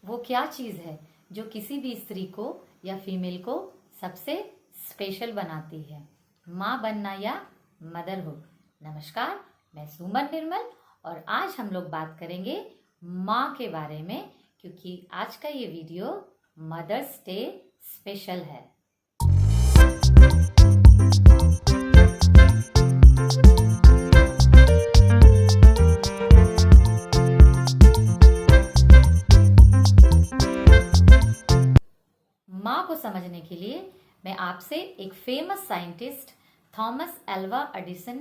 वो क्या चीज़ है जो किसी भी स्त्री को या फीमेल को सबसे स्पेशल बनाती है? माँ बनना या मदरहुड। नमस्कार, मैं सुमन निर्मल और आज हम लोग बात करेंगे माँ के बारे में, क्योंकि आज का ये वीडियो मदर्स डे स्पेशल है। माँ को समझने के लिए मैं आपसे एक famous scientist Thomas Alva Edison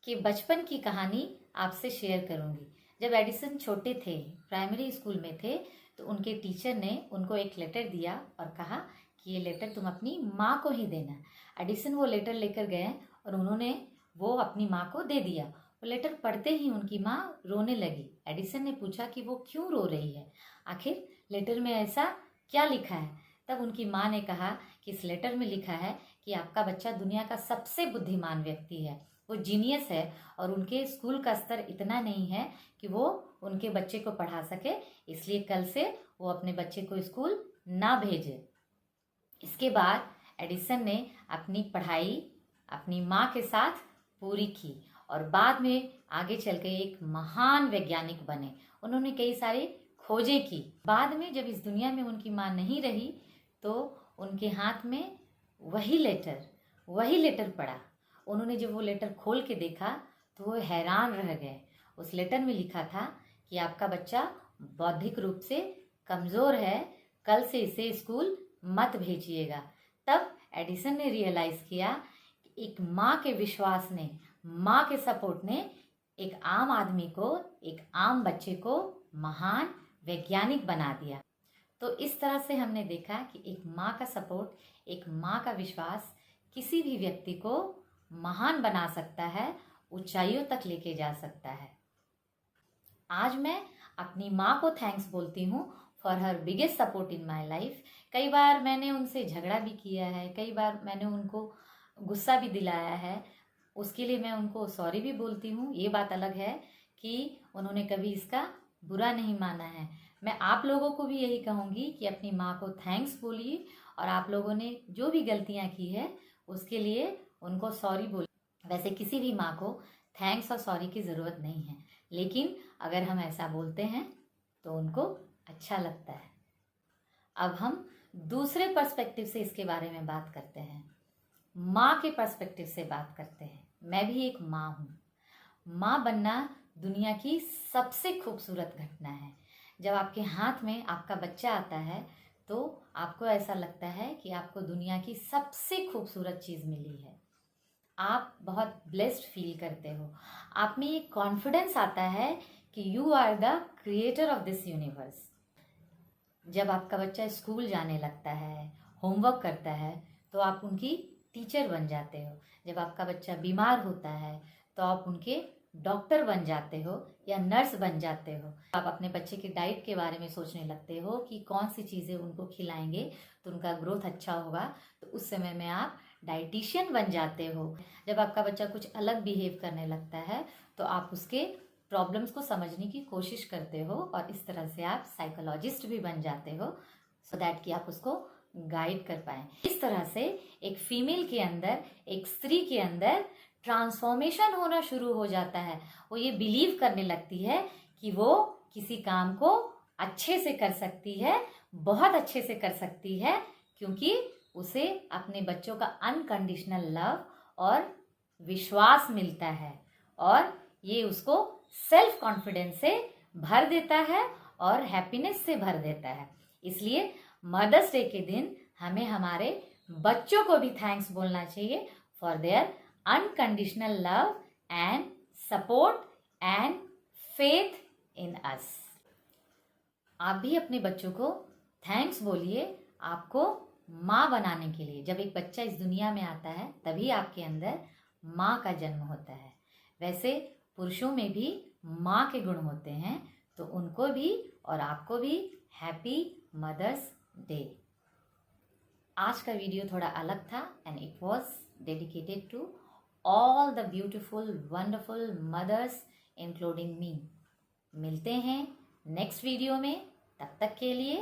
के बचपन की कहानी आपसे शेयर करूंगी। जब एडिसन छोटे थे, प्राइमरी स्कूल में थे, तो उनके टीचर ने उनको एक लेटर दिया और कहा कि ये लेटर तुम अपनी माँ को ही देना। एडिसन वो लेटर लेकर गए और उन्होंने वो अपनी माँ को दे दिया। वो लेटर पढ़ते ही उनकी माँ रोने लगी। एडिसन ने पूछा कि वो क्यों रो रही है, आखिर लेटर में ऐसा क्या लिखा है? तब उनकी माँ ने कहा कि इस लेटर में लिखा है कि आपका बच्चा दुनिया का सबसे बुद्धिमान व्यक्ति है, वो जीनियस है और उनके स्कूल का स्तर इतना नहीं है कि वो उनके बच्चे को पढ़ा सके, इसलिए कल से वो अपने बच्चे को स्कूल ना भेजे। इसके बाद एडिसन ने अपनी पढ़ाई अपनी माँ के साथ पूरी की और बाद में आगे चल के एक महान वैज्ञानिक बने। उन्होंने कई सारी खोजें की। बाद में जब इस दुनिया में उनकी माँ नहीं रही तो उनके हाथ में वही लेटर पड़ा। उन्होंने जब वो लेटर खोल के देखा तो वो हैरान रह गए। उस लेटर में लिखा था कि आपका बच्चा बौद्धिक रूप से कमज़ोर है, कल से इसे स्कूल मत भेजिएगा। तब एडिसन ने रियलाइज़ किया कि एक माँ के विश्वास ने, माँ के सपोर्ट ने एक आम आदमी को, एक आम बच्चे को महान वैज्ञानिक बना दिया। तो इस तरह से हमने देखा कि एक माँ का सपोर्ट, एक माँ का विश्वास किसी भी व्यक्ति को महान बना सकता है, ऊंचाइयों तक लेके जा सकता है। आज मैं अपनी माँ को थैंक्स बोलती हूँ for her biggest support in my life. कई बार मैंने उनसे झगड़ा भी किया है, कई बार मैंने उनको गुस्सा भी दिलाया है, उसके लिए मैं उनको सॉरी भी बोलती हूँ। ये बात अलग है कि उन्होंने कभी इसका बुरा नहीं माना है। मैं आप लोगों को भी यही कहूँगी कि अपनी माँ को थैंक्स बोलिए और आप लोगों ने जो भी गलतियाँ की है उसके लिए उनको सॉरी बोलिए। वैसे किसी भी माँ को थैंक्स और सॉरी की ज़रूरत नहीं है, लेकिन अगर हम ऐसा बोलते हैं तो उनको अच्छा लगता है। अब हम दूसरे पर्सपेक्टिव से इसके बारे में बात करते हैं, माँ के पर्सपेक्टिव से बात करते हैं। मैं भी एक माँ हूँ। माँ बनना दुनिया की सबसे खूबसूरत घटना है। जब आपके हाथ में आपका बच्चा आता है तो आपको ऐसा लगता है कि आपको दुनिया की सबसे खूबसूरत चीज़ मिली है। आप बहुत ब्लेस्ड फील करते हो। आप में एक कॉन्फिडेंस आता है कि you are the creator of this universe. जब आपका बच्चा स्कूल जाने लगता है, होमवर्क करता है, तो आप उनकी टीचर बन जाते हो। जब आपका बच्चा बीमार होता है तो आप उनके डॉक्टर बन जाते हो या नर्स बन जाते हो। आप अपने बच्चे की डाइट के बारे में सोचने लगते हो कि कौन सी चीज़ें उनको खिलाएंगे तो उनका ग्रोथ अच्छा होगा, तो उस समय में आप डाइटिशियन बन जाते हो। जब आपका बच्चा कुछ अलग बिहेव करने लगता है तो आप उसके प्रॉब्लम्स को समझने की कोशिश करते हो और इस तरह से आप साइकोलॉजिस्ट भी बन जाते हो, सो दैट कि आप उसको गाइड कर पाएँ। इस तरह से एक फीमेल के अंदर, एक स्त्री के अंदर ट्रांसफॉर्मेशन होना शुरू हो जाता है। वो ये बिलीव करने लगती है कि वो किसी काम को अच्छे से कर सकती है, बहुत अच्छे से कर सकती है, क्योंकि उसे अपने बच्चों का अनकंडीशनल लव और विश्वास मिलता है और ये उसको सेल्फ कॉन्फिडेंस से भर देता है और हैप्पीनेस से भर देता है। इसलिए मदर्स डे के दिन हमें हमारे बच्चों को भी थैंक्स बोलना चाहिए for their unconditional love and support and faith in us. आप भी अपने बच्चों को थैंक्स बोलिए आपको माँ बनाने के लिए। जब एक बच्चा इस दुनिया में आता है तभी आपके अंदर माँ का जन्म होता है। वैसे पुरुषों में भी माँ के गुण होते हैं, तो उनको भी और आपको भी हैप्पी मदर्स डे। आज का वीडियो थोड़ा अलग था and it was dedicated to all the beautiful wonderful mothers including me. मिलते हैं नेक्स्ट वीडियो में। तब तक के लिए